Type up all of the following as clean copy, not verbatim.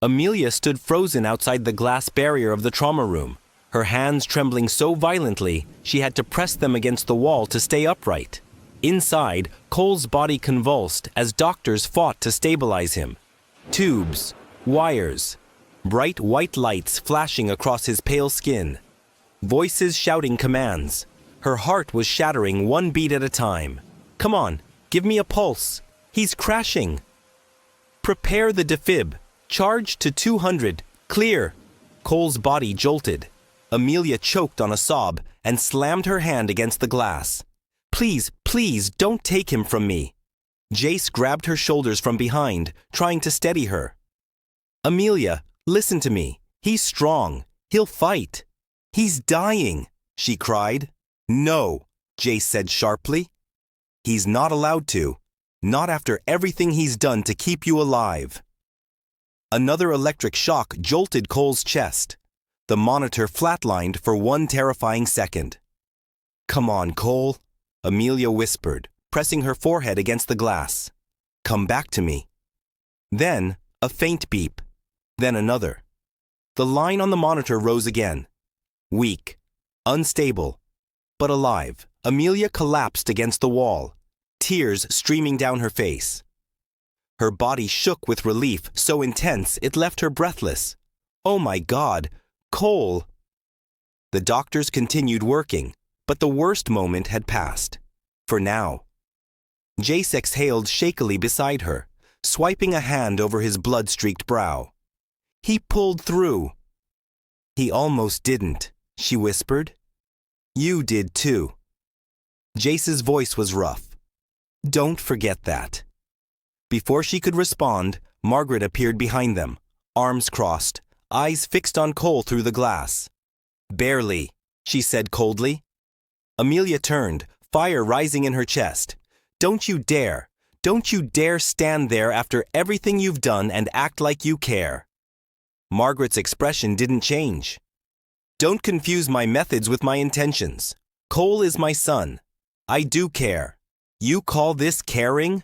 Amelia stood frozen outside the glass barrier of the trauma room, her hands trembling so violently she had to press them against the wall to stay upright. Inside, Cole's body convulsed as doctors fought to stabilize him. Tubes, wires, bright white lights flashing across his pale skin. Voices shouting commands. Her heart was shattering one beat at a time. Come on, give me a pulse. He's crashing. Prepare the defib. Charge to 200. Clear. Cole's body jolted. Amelia choked on a sob and slammed her hand against the glass. Please, please, don't take him from me. Jace grabbed her shoulders from behind, trying to steady her. Amelia, listen to me. He's strong. He'll fight. He's dying, she cried. No, Jace said sharply. He's not allowed to. Not after everything he's done to keep you alive. Another electric shock jolted Cole's chest. The monitor flatlined for one terrifying second. Come on, Cole, Amelia whispered, pressing her forehead against the glass. Come back to me. Then, a faint beep. Then another. The line on the monitor rose again. Weak, unstable, but alive. Amelia collapsed against the wall, tears streaming down her face. Her body shook with relief so intense it left her breathless. Oh my God, Cole! The doctors continued working, but the worst moment had passed. For now. Jace exhaled shakily beside her, swiping a hand over his blood-streaked brow. He pulled through. He almost didn't, she whispered. You did too. Jace's voice was rough. Don't forget that. Before she could respond, Margaret appeared behind them, arms crossed, eyes fixed on Cole through the glass. Barely, she said coldly. Amelia turned, fire rising in her chest. Don't you dare stand there after everything you've done and act like you care. Margaret's expression didn't change. Don't confuse my methods with my intentions. Cole is my son. I do care. You call this caring?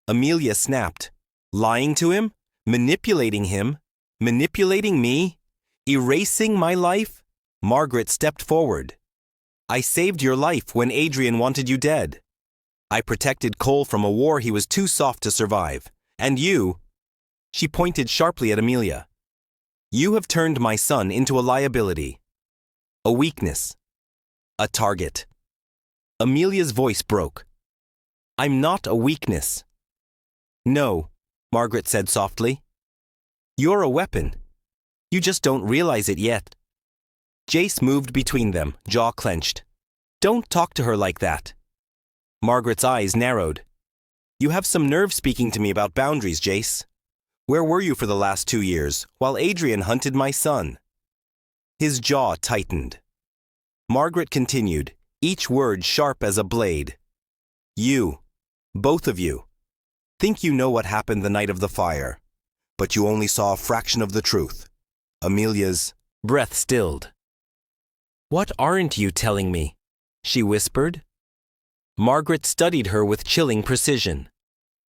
Amelia snapped. Lying to him? Manipulating him? Manipulating me? Erasing my life? Margaret stepped forward. I saved your life when Adrian wanted you dead. I protected Cole from a war he was too soft to survive. And you, she pointed sharply at Amelia. You have turned my son into a liability. A weakness. A target. Amelia's voice broke. I'm not a weakness. No, Margaret said softly. You're a weapon. You just don't realize it yet. Jace moved between them, jaw clenched. Don't talk to her like that. Margaret's eyes narrowed. You have some nerve speaking to me about boundaries, Jace. Where were you for the last 2 years, while Adrian hunted my son? His jaw tightened. Margaret continued, each word sharp as a blade. You, both of you, think you know what happened the night of the fire, but you only saw a fraction of the truth. Amelia's breath stilled. What aren't you telling me? She whispered. Margaret studied her with chilling precision.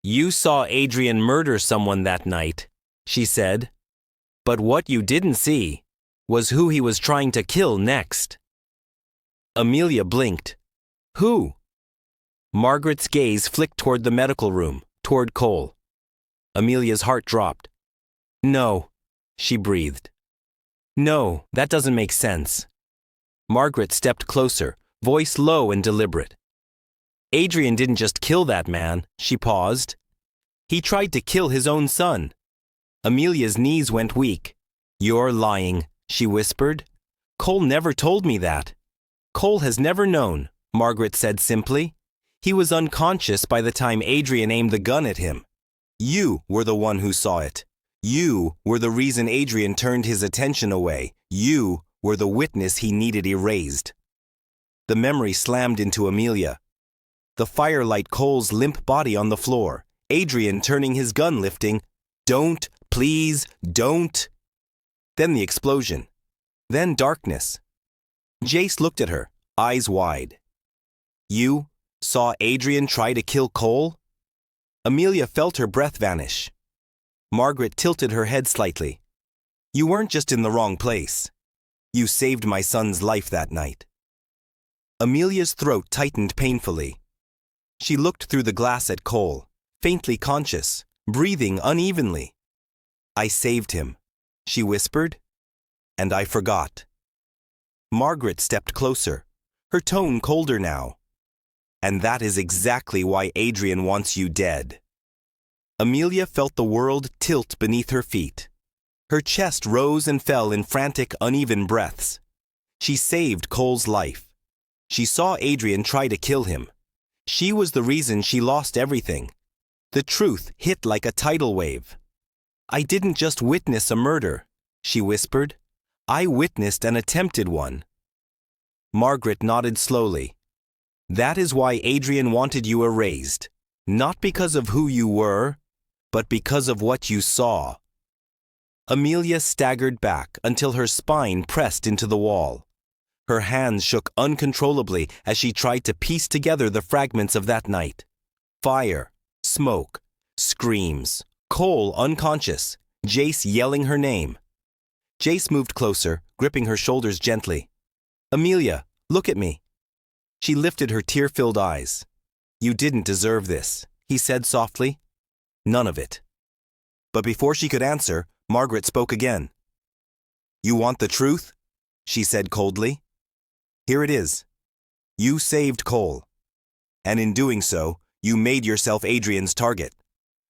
You saw Adrian murder someone that night, she said. But what you didn't see was who he was trying to kill next. Amelia blinked. Who? Margaret's gaze flicked toward the medical room, toward Cole. Amelia's heart dropped. No, she breathed. No, that doesn't make sense. Margaret stepped closer, voice low and deliberate. Adrian didn't just kill that man, she paused. He tried to kill his own son. Amelia's knees went weak. You're lying, she whispered. Cole never told me that. Cole has never known, Margaret said simply. He was unconscious by the time Adrian aimed the gun at him. You were the one who saw it. You were the reason Adrian turned his attention away. You were the witness he needed erased. The memory slammed into Amelia. The firelight Cole's limp body on the floor. Adrian turning his gun lifting. Don't, please, don't. Then the explosion. Then darkness. Jace looked at her, eyes wide. You saw Adrian try to kill Cole? Amelia felt her breath vanish. Margaret tilted her head slightly, You weren't just in the wrong place. You saved my son's life that night." Amelia's throat tightened painfully. She looked through the glass at Cole, faintly conscious, breathing unevenly. "I saved him," she whispered, "and I forgot." Margaret stepped closer, her tone colder now. "And that is exactly why Adrian wants you dead." Amelia felt the world tilt beneath her feet. Her chest rose and fell in frantic, uneven breaths. She saved Cole's life. She saw Adrian try to kill him. She was the reason she lost everything. The truth hit like a tidal wave. "I didn't just witness a murder," she whispered. "I witnessed an attempted one." Margaret nodded slowly. "That is why Adrian wanted you erased, not because of who you were, but because of what you saw." Amelia staggered back until her spine pressed into the wall. Her hands shook uncontrollably as she tried to piece together the fragments of that night. Fire, smoke, screams, Cole unconscious, Jace yelling her name. Jace moved closer, gripping her shoulders gently. "Amelia, look at me." She lifted her tear-filled eyes. "You didn't deserve this," he said softly. "None of it." But before she could answer, Margaret spoke again. "You want the truth?" she said coldly. "Here it is. You saved Cole. And in doing so, you made yourself Adrian's target.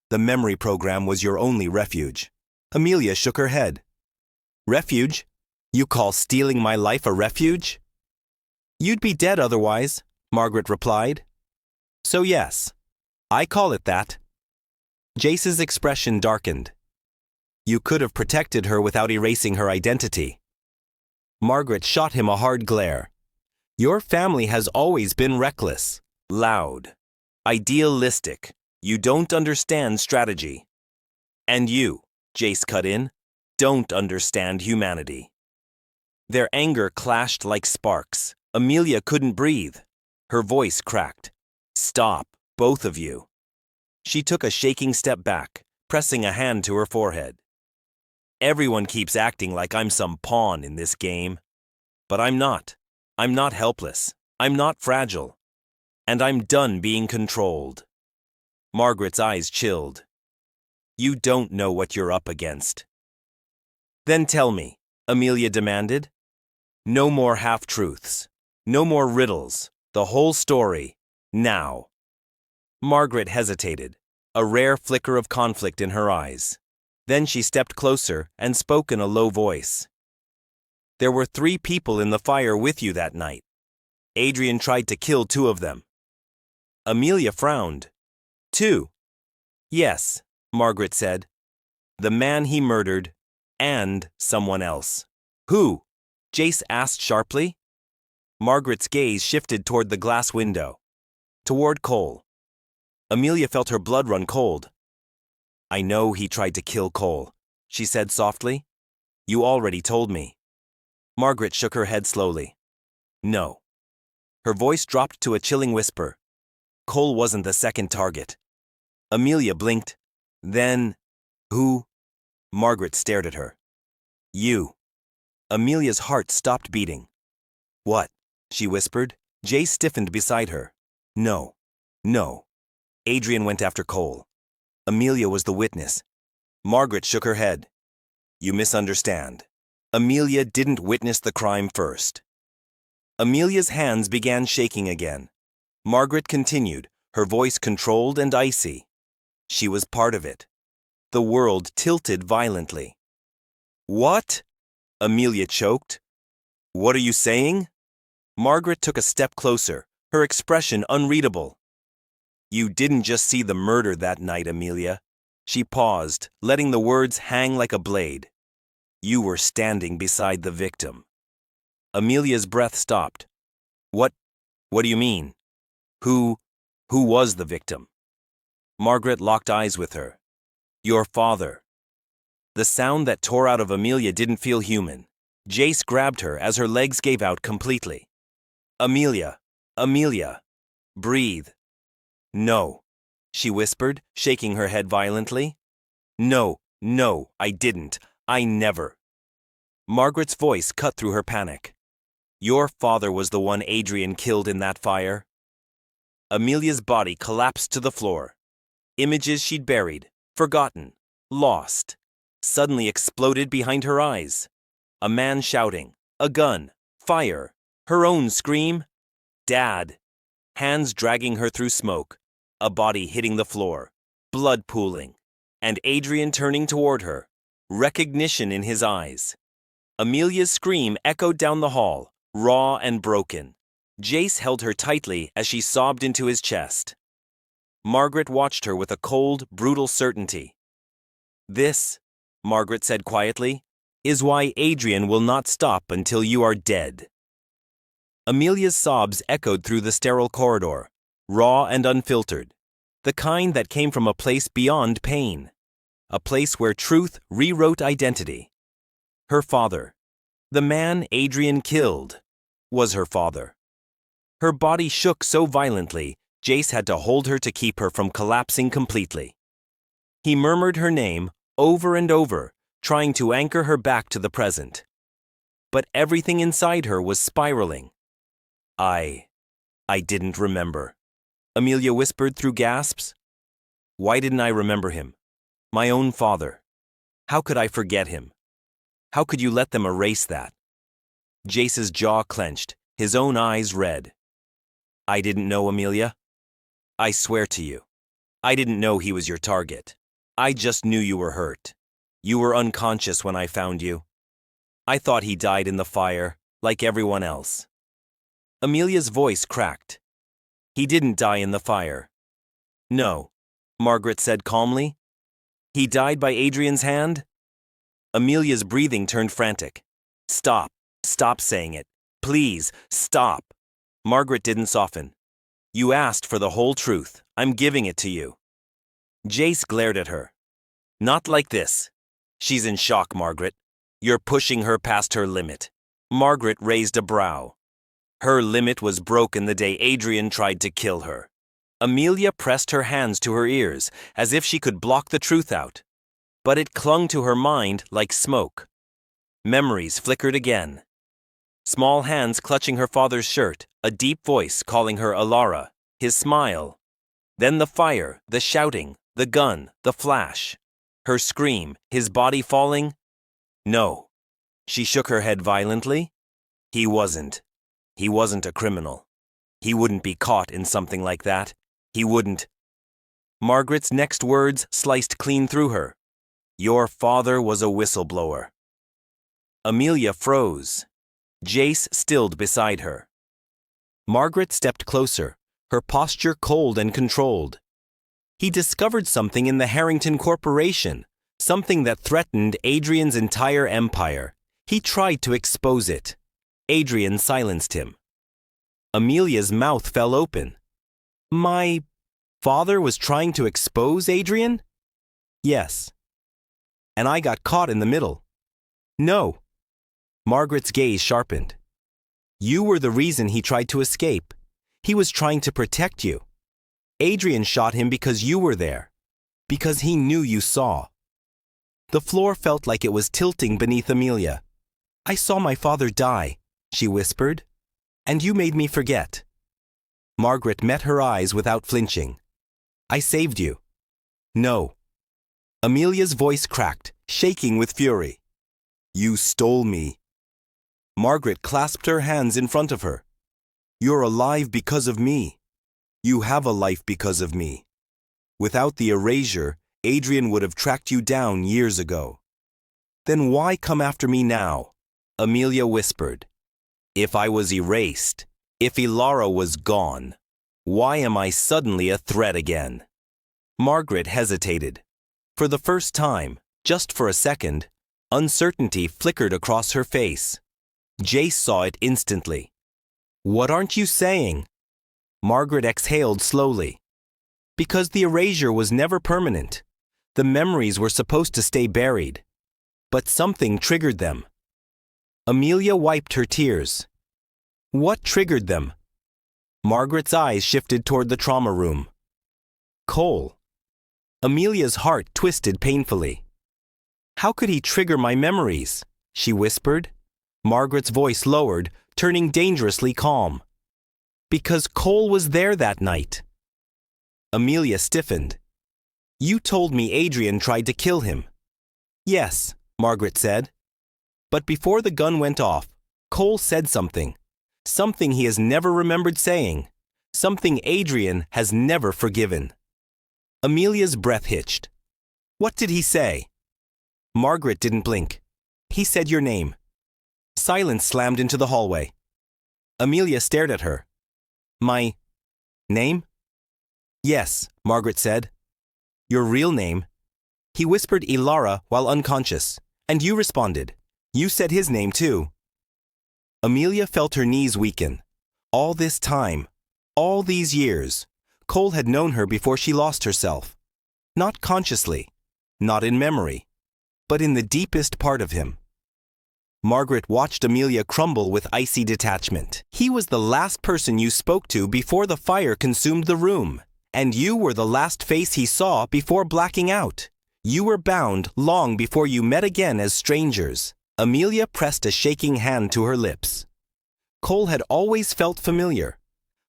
The memory program was your only refuge." Amelia shook her head. "Refuge? You call stealing my life a refuge?" "You'd be dead otherwise," Margaret replied. "So yes, I call it that." Jace's expression darkened. "You could have protected her without erasing her identity." Margaret shot him a hard glare. "Your family has always been reckless, loud, idealistic. You don't understand strategy." "And you," Jace cut in, "don't understand humanity." Their anger clashed like sparks. Amelia couldn't breathe. Her voice cracked. "Stop, both of you." She took a shaking step back, pressing a hand to her forehead. "Everyone keeps acting like I'm some pawn in this game. But I'm not. I'm not helpless. I'm not fragile. And I'm done being controlled." Margaret's eyes chilled. "You don't know what you're up against." "Then tell me," Amelia demanded. "No more half-truths. No more riddles. The whole story. Now." Margaret hesitated, a rare flicker of conflict in her eyes. Then she stepped closer and spoke in a low voice. "There were 3 people in the fire with you that night. Adrian tried to kill 2 of them." Amelia frowned. "2? "Yes," Margaret said. "The man he murdered, and someone else." "Who?" Jace asked sharply. Margaret's gaze shifted toward the glass window, toward Cole. Amelia felt her blood run cold. "I know he tried to kill Cole," she said softly. "You already told me." Margaret shook her head slowly. "No." Her voice dropped to a chilling whisper. "Cole wasn't the second target." Amelia blinked. "Then, who?" Margaret stared at her. "You." Amelia's heart stopped beating. "What?" she whispered. Jay stiffened beside her. "No. No. Adrian went after Cole. Amelia was the witness." Margaret shook her head. "You misunderstand. Amelia didn't witness the crime first." Amelia's hands began shaking again. Margaret continued, her voice controlled and icy. She was part of it. The world tilted violently. "What?" Amelia choked. "What are you saying?" Margaret took a step closer, her expression unreadable. "You didn't just see the murder that night, Amelia." She paused, letting the words hang like a blade. "You were standing beside the victim." Amelia's breath stopped. What do you mean? Who was the victim?" Margaret locked eyes with her. "Your father." The sound that tore out of Amelia didn't feel human. Jace grabbed her as her legs gave out completely. "Amelia, Amelia, breathe." "No," she whispered, shaking her head violently. "No, I didn't. I never." Margaret's voice cut through her panic. Your father was the one Adrian killed in that fire. Amelia's body collapsed to the floor. Images she'd buried, forgotten, lost, suddenly exploded behind her eyes. A man shouting, a gun, fire, her own scream. Dad! Hands dragging her through smoke, a body hitting the floor, blood pooling, and Adrian turning toward her, recognition in his eyes. Amelia's scream echoed down the hall, raw and broken. Jace held her tightly as she sobbed into his chest. Margaret watched her with a cold, brutal certainty. This, Margaret said quietly, is why Adrian will not stop until you are dead. Amelia's sobs echoed through the sterile corridor, raw and unfiltered, the kind that came from a place beyond pain, a place where truth rewrote identity. Her father, the man Adrian killed, was her father. Her body shook so violently, Jace had to hold her to keep her from collapsing completely. He murmured her name over and over, trying to anchor her back to the present. But everything inside her was spiraling. I didn't remember, Amelia whispered through gasps. Why didn't I remember him? My own father. How could I forget him? How could you let them erase that? Jace's jaw clenched, his own eyes red. I didn't know, Amelia. I swear to you. I didn't know he was your target. I just knew you were hurt. You were unconscious when I found you. I thought he died in the fire, like everyone else. Amelia's voice cracked. He didn't die in the fire. No, Margaret said calmly. He died by Adrian's hand? Amelia's breathing turned frantic. Stop saying it. Please, stop. Margaret didn't soften. You asked for the whole truth. I'm giving it to you. Jace glared at her. Not like this. She's in shock, Margaret. You're pushing her past her limit. Margaret raised a brow. Her limit was broken the day Adrian tried to kill her. Amelia pressed her hands to her ears, as if she could block the truth out. But it clung to her mind like smoke. Memories flickered again. Small hands clutching her father's shirt, a deep voice calling her Alara, his smile. Then the fire, the shouting, the gun, the flash. Her scream, his body falling. No. She shook her head violently. He wasn't a criminal. He wouldn't be caught in something like that. He wouldn't. Margaret's next words sliced clean through her. Your father was a whistleblower. Amelia froze. Jace stilled beside her. Margaret stepped closer, her posture cold and controlled. He discovered something in the Harrington Corporation, something that threatened Adrian's entire empire. He tried to expose it. Adrian silenced him. Amelia's mouth fell open. My father was trying to expose Adrian? Yes. And I got caught in the middle. No. Margaret's gaze sharpened. You were the reason he tried to escape. He was trying to protect you. Adrian shot him because you were there. Because he knew you saw. The floor felt like it was tilting beneath Amelia. I saw my father die, she whispered. And you made me forget. Margaret met her eyes without flinching. I saved you. No. Amelia's voice cracked, shaking with fury. You stole me. Margaret clasped her hands in front of her. You're alive because of me. You have a life because of me. Without the erasure, Adrian would have tracked you down years ago. Then why come after me now? Amelia whispered. If I was erased, if Ilara was gone, why am I suddenly a threat again? Margaret hesitated. For the first time, just for a second, uncertainty flickered across her face. Jace saw it instantly. What aren't you saying? Margaret exhaled slowly. Because the erasure was never permanent. The memories were supposed to stay buried. But something triggered them. Amelia wiped her tears. What triggered them? Margaret's eyes shifted toward the trauma room. Cole. Amelia's heart twisted painfully. How could he trigger my memories? she whispered. Margaret's voice lowered, turning dangerously calm. Because Cole was there that night. Amelia stiffened. You told me Adrian tried to kill him. Yes, Margaret said. But before the gun went off, Cole said something. Something he has never remembered saying. Something Adrian has never forgiven. Amelia's breath hitched. What did he say? Margaret didn't blink. He said your name. Silence slammed into the hallway. Amelia stared at her. My name? Yes, Margaret said. Your real name? He whispered Ilara while unconscious, and you responded. You said his name too. Amelia felt her knees weaken. All this time, all these years, Cole had known her before she lost herself. Not consciously, not in memory, but in the deepest part of him. Margaret watched Amelia crumble with icy detachment. He was the last person you spoke to before the fire consumed the room, and you were the last face he saw before blacking out. You were bound long before you met again as strangers. Amelia pressed a shaking hand to her lips. Cole had always felt familiar,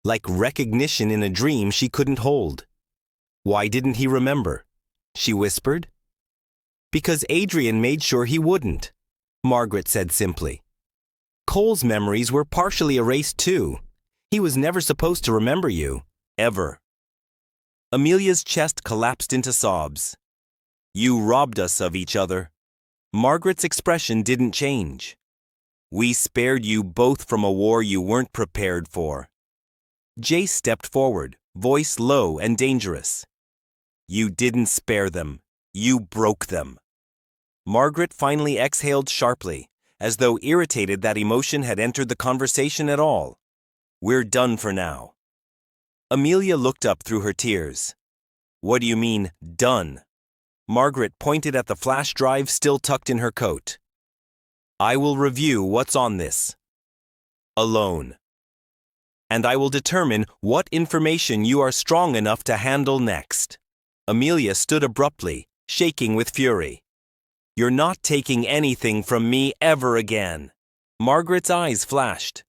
like recognition in a dream she couldn't hold. Why didn't he remember? She whispered. Because Adrian made sure he wouldn't, Margaret said simply. Cole's memories were partially erased too. He was never supposed to remember you, ever. Amelia's chest collapsed into sobs. You robbed us of each other. Margaret's expression didn't change. We spared you both from a war you weren't prepared for. Jace stepped forward, voice low and dangerous. You didn't spare them. You broke them. Margaret finally exhaled sharply, as though irritated that emotion had entered the conversation at all. We're done for now. Amelia looked up through her tears. What do you mean, done? Margaret pointed at the flash drive still tucked in her coat. I will review what's on this. Alone. And I will determine what information you are strong enough to handle next. Amelia stood abruptly, shaking with fury. You're not taking anything from me ever again. Margaret's eyes flashed.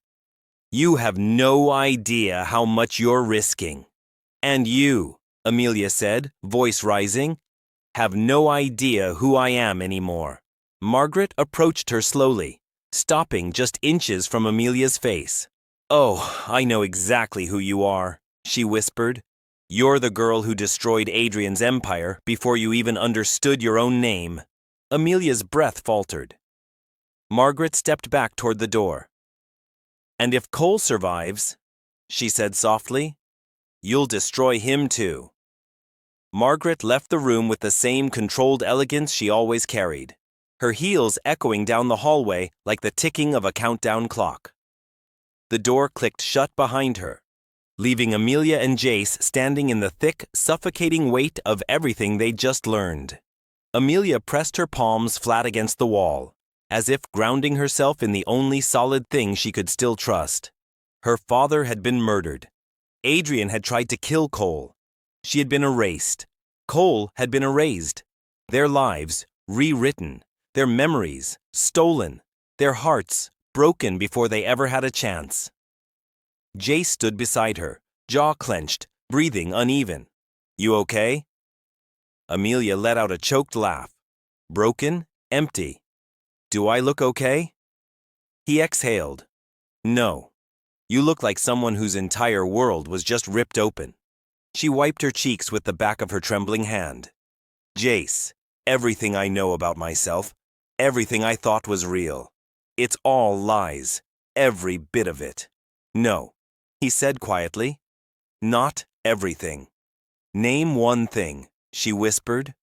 You have no idea how much you're risking. And you, Amelia said, voice rising, have no idea who I am anymore. Margaret approached her slowly, stopping just inches from Amelia's face. Oh, I know exactly who you are, she whispered. You're the girl who destroyed Adrian's empire before you even understood your own name. Amelia's breath faltered. Margaret stepped back toward the door. And if Cole survives, she said softly, you'll destroy him too. Margaret left the room with the same controlled elegance she always carried, her heels echoing down the hallway like the ticking of a countdown clock. The door clicked shut behind her, leaving Amelia and Jace standing in the thick, suffocating weight of everything they'd just learned. Amelia pressed her palms flat against the wall, as if grounding herself in the only solid thing she could still trust. Her father had been murdered. Adrian had tried to kill Cole. She had been erased. Cole had been erased. Their lives rewritten. Their memories stolen. Their hearts broken before they ever had a chance. Jace stood beside her, jaw clenched, breathing uneven. You okay? Amelia let out a choked laugh. Broken, empty. Do I look okay? He exhaled. No. You look like someone whose entire world was just ripped open. She wiped her cheeks with the back of her trembling hand. Jace, everything I know about myself, everything I thought was real. It's all lies, every bit of it. No, he said quietly. Not everything. Name one thing, she whispered.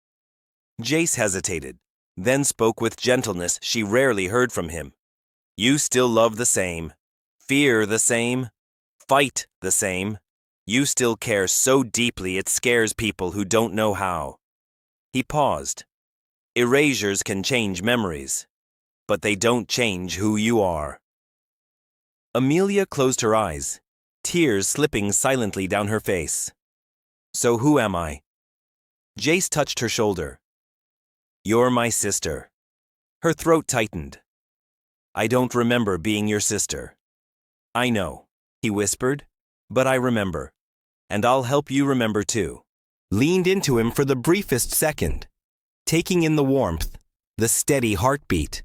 Jace hesitated, then spoke with gentleness she rarely heard from him. You still love the same, fear the same, fight the same. You still care so deeply it scares people who don't know how. He paused. Erasures can change memories, but they don't change who you are. Amelia closed her eyes, tears slipping silently down her face. So who am I? Jace touched her shoulder. You're my sister. Her throat tightened. I don't remember being your sister. I know, he whispered, but I remember. And I'll help you remember too. Leaned into him for the briefest second, taking in the warmth, the steady heartbeat,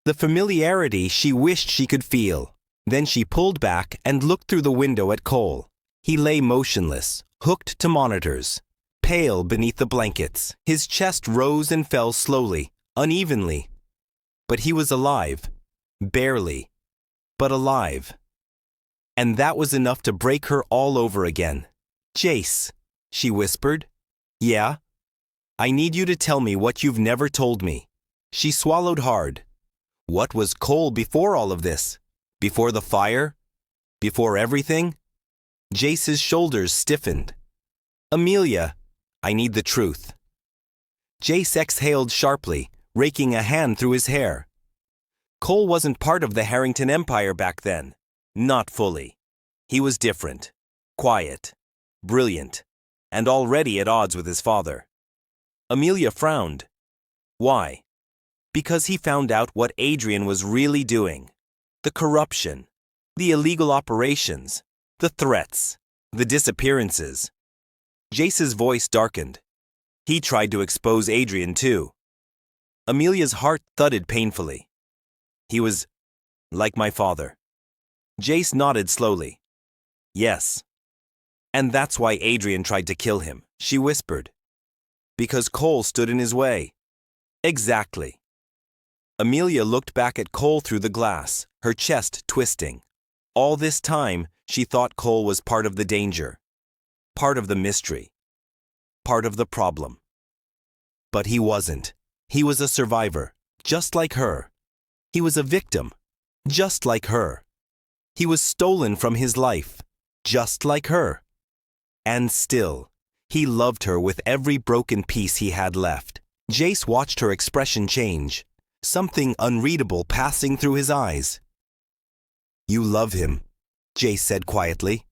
the familiarity she wished she could feel. Then she pulled back and looked through the window at Cole. He lay motionless, hooked to monitors, pale beneath the blankets. His chest rose and fell slowly, unevenly. But he was alive. Barely, but alive. And that was enough to break her all over again. Jace, she whispered. Yeah? I need you to tell me what you've never told me. She swallowed hard. What was Cole before all of this? Before the fire? Before everything? Jace's shoulders stiffened. Amelia, I need the truth. Jace exhaled sharply, raking a hand through his hair. Cole wasn't part of the Harrington Empire back then. Not fully. He was different, quiet, brilliant, and already at odds with his father. Amelia frowned. Why? Because he found out what Adrian was really doing. The corruption, the illegal operations, the threats, the disappearances. Jace's voice darkened. He tried to expose Adrian too. Amelia's heart thudded painfully. He was like my father. Jace nodded slowly. Yes. And that's why Adrian tried to kill him, she whispered. Because Cole stood in his way. Exactly. Amelia looked back at Cole through the glass, her chest twisting. All this time, she thought Cole was part of the danger, part of the mystery, part of the problem. But he wasn't. He was a survivor, just like her. He was a victim, just like her. He was stolen from his life, just like her. And still, he loved her with every broken piece he had left. Jace watched her expression change, something unreadable passing through his eyes. You love him, Jace said quietly.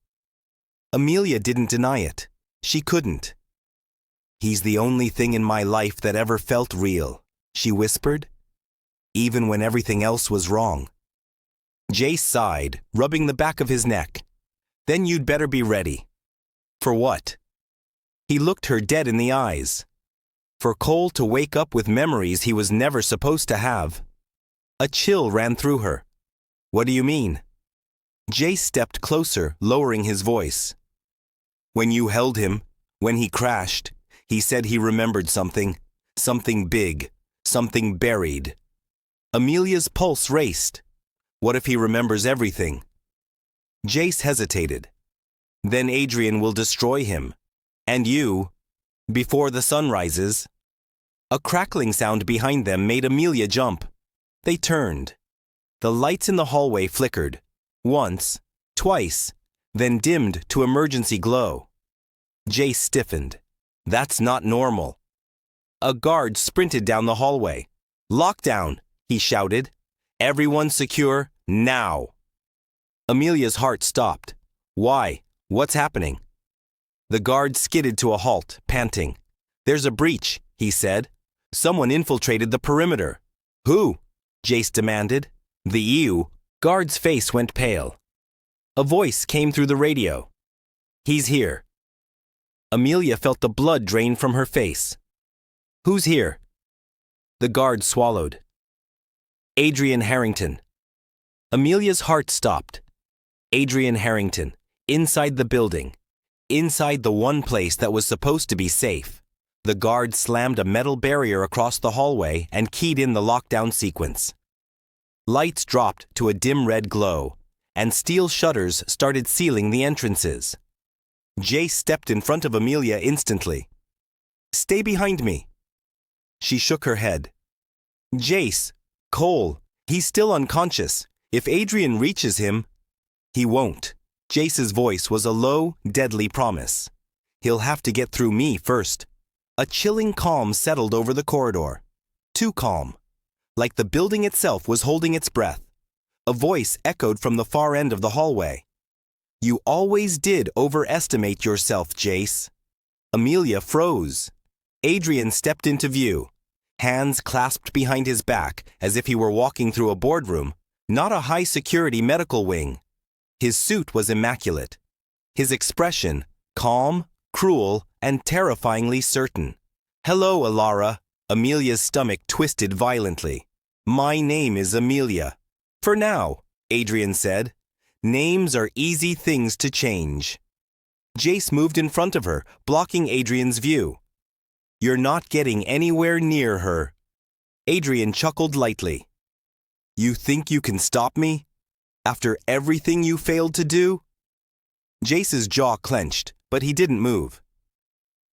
Amelia didn't deny it. She couldn't. He's the only thing in my life that ever felt real, she whispered, even when everything else was wrong. Jace sighed, rubbing the back of his neck. Then you'd better be ready. For what? He looked her dead in the eyes. For Cole to wake up with memories he was never supposed to have. A chill ran through her. What do you mean? Jace stepped closer, lowering his voice. When you held him, when he crashed, he said he remembered something big, something buried. Amelia's pulse raced. What if he remembers everything? Jace hesitated. Then Adrian will destroy him. And you, before the sun rises. A crackling sound behind them made Amelia jump. They turned. The lights in the hallway flickered. Once, twice, then dimmed to emergency glow. Jace stiffened. That's not normal. A guard sprinted down the hallway. Lockdown, he shouted. Everyone secure, now. Amelia's heart stopped. Why? What's happening? The guard skidded to a halt, panting. There's a breach, he said. Someone infiltrated the perimeter. Who? Jace demanded. The EU. Guard's face went pale. A voice came through the radio. He's here. Amelia felt the blood drain from her face. Who's here? The guard swallowed. Adrian Harrington. Amelia's heart stopped. Adrian Harrington, inside the building, inside the one place that was supposed to be safe. The guard slammed a metal barrier across the hallway and keyed in the lockdown sequence. Lights dropped to a dim red glow, and steel shutters started sealing the entrances. Jace stepped in front of Amelia instantly. Stay behind me. She shook her head. Jace, Cole, he's still unconscious. If Adrian reaches him, he won't. Jace's voice was a low, deadly promise. He'll have to get through me first. A chilling calm settled over the corridor. Too calm. Like the building itself was holding its breath. A voice echoed from the far end of the hallway. You always did overestimate yourself, Jace. Amelia froze. Adrian stepped into view, hands clasped behind his back as if he were walking through a boardroom, Not a high-security medical wing. His suit was immaculate. His expression, calm, cruel, and terrifyingly certain. "Hello, Alara." Amelia's stomach twisted violently. "My name is Amelia." "For now," Adrian said. "Names are easy things to change." Jace moved in front of her, blocking Adrian's view. "You're not getting anywhere near her." Adrian chuckled lightly. "You think you can stop me? After everything you failed to do?" Jace's jaw clenched, but he didn't move.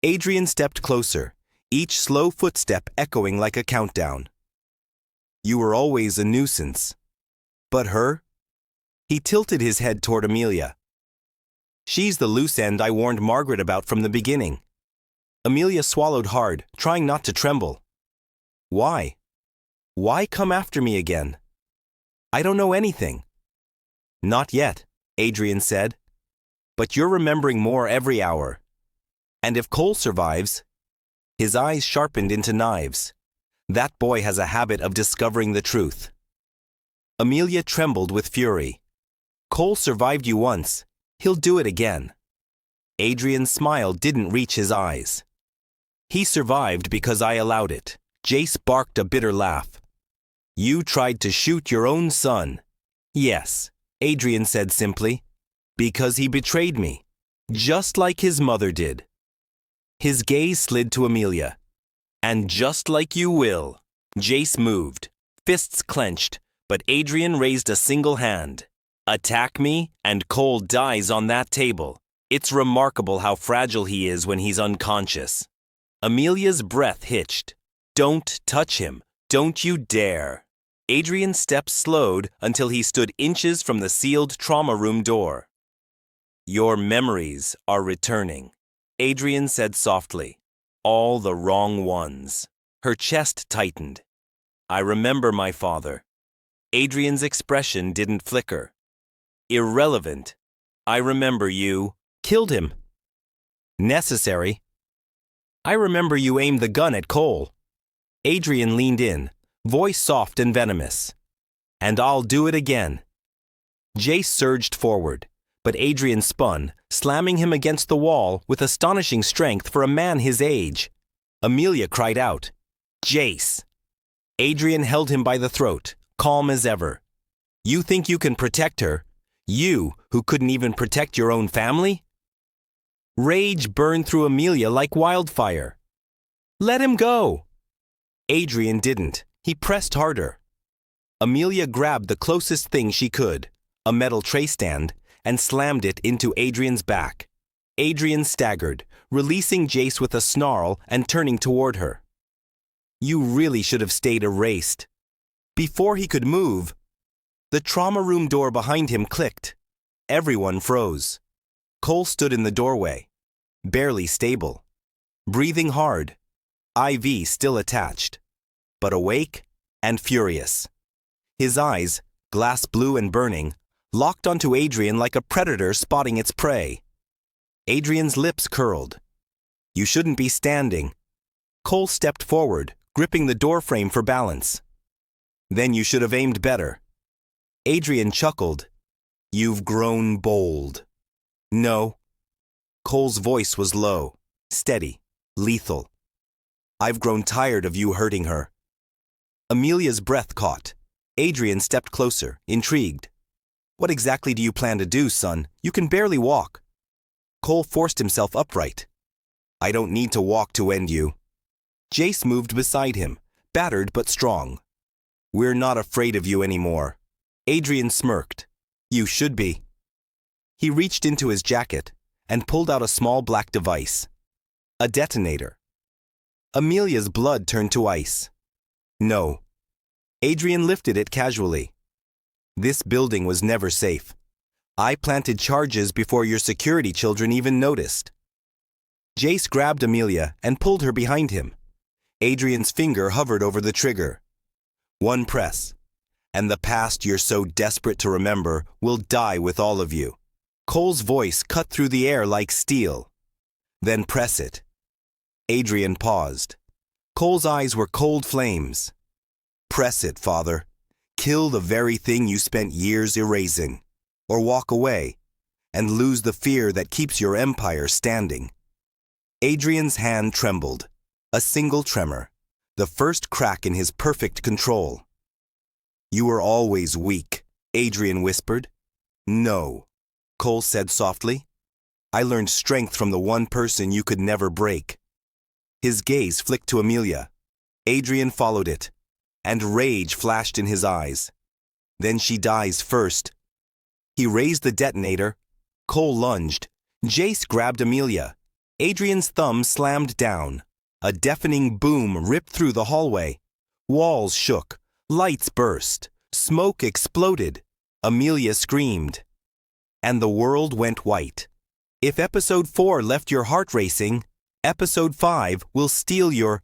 Adrian stepped closer, each slow footstep echoing like a countdown. "You were always a nuisance. But her?" He tilted his head toward Amelia. "She's the loose end I warned Margaret about from the beginning." Amelia swallowed hard, trying not to tremble. "Why? Why come after me again?" "I don't know anything." "Not yet," Adrian said. "But you're remembering more every hour. And if Cole survives..." His eyes sharpened into knives. "That boy has a habit of discovering the truth." Amelia trembled with fury. "Cole survived you once. He'll do it again." Adrian's smile didn't reach his eyes. "He survived because I allowed it." Jace barked a bitter laugh. "You tried to shoot your own son." "Yes," Adrian said simply. "Because he betrayed me. Just like his mother did." His gaze slid to Amelia. "And just like you will." Jace moved, fists clenched, but Adrian raised a single hand. "Attack me, and Cole dies on that table. It's remarkable how fragile he is when he's unconscious." Amelia's breath hitched. "Don't touch him. Don't you dare." Adrian's steps slowed until he stood inches from the sealed trauma room door. "Your memories are returning," Adrian said softly. "All the wrong ones." Her chest tightened. "I remember my father." Adrian's expression didn't flicker. "Irrelevant. I remember you killed him." "Necessary." "I remember you aimed the gun at Cole." Adrian leaned in, voice soft and venomous. "And I'll do it again." Jace surged forward, but Adrian spun, slamming him against the wall with astonishing strength for a man his age. Amelia cried out, "Jace!" Adrian held him by the throat, calm as ever. "You think you can protect her? You, who couldn't even protect your own family?" Rage burned through Amelia like wildfire. "Let him go!" Adrian didn't. He pressed harder. Amelia grabbed the closest thing she could, a metal tray stand, and slammed it into Adrian's back. Adrian staggered, releasing Jace with a snarl and turning toward her. "You really should have stayed erased." Before he could move, the trauma room door behind him clicked. Everyone froze. Cole stood in the doorway, barely stable, breathing hard, IV still attached, but awake and furious. His eyes, glass blue and burning, locked onto Adrian like a predator spotting its prey. Adrian's lips curled. "You shouldn't be standing." Cole stepped forward, gripping the doorframe for balance. "Then you should have aimed better." Adrian chuckled. "You've grown bold." "No." Cole's voice was low, steady, lethal. "I've grown tired of you hurting her." Amelia's breath caught. Adrian stepped closer, intrigued. "What exactly do you plan to do, son? You can barely walk." Cole forced himself upright. "I don't need to walk to end you." Jace moved beside him, battered but strong. "We're not afraid of you anymore." Adrian smirked. "You should be." He reached into his jacket and pulled out a small black device. A detonator. Amelia's blood turned to ice. "No." Adrian lifted it casually. "This building was never safe. I planted charges before your security children even noticed." Jace grabbed Amelia and pulled her behind him. Adrian's finger hovered over the trigger. "One press, and the past you're so desperate to remember will die with all of you." Cole's voice cut through the air like steel. "Then press it." Adrian paused. Cole's eyes were cold flames. "Press it, Father. kill the very thing you spent years erasing, or walk away and lose the fear that keeps your empire standing. Adrian's hand trembled, a single tremor, the first crack in his perfect control. You were always weak, Adrian whispered. No, Cole said softly. I learned strength from the one person you could never break. His gaze flicked to Amelia. Adrian followed it, and rage flashed in his eyes. Then she dies first. He raised the detonator. Cole lunged. Jace grabbed Amelia. Adrian's thumb slammed down. A deafening boom ripped through the hallway. Walls shook. Lights burst. Smoke exploded. Amelia screamed. And the world went white. If episode 4 left your heart racing, episode 5 will steal your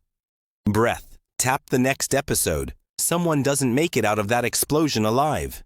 breath. Tap the next episode. Someone doesn't make it out of that explosion alive.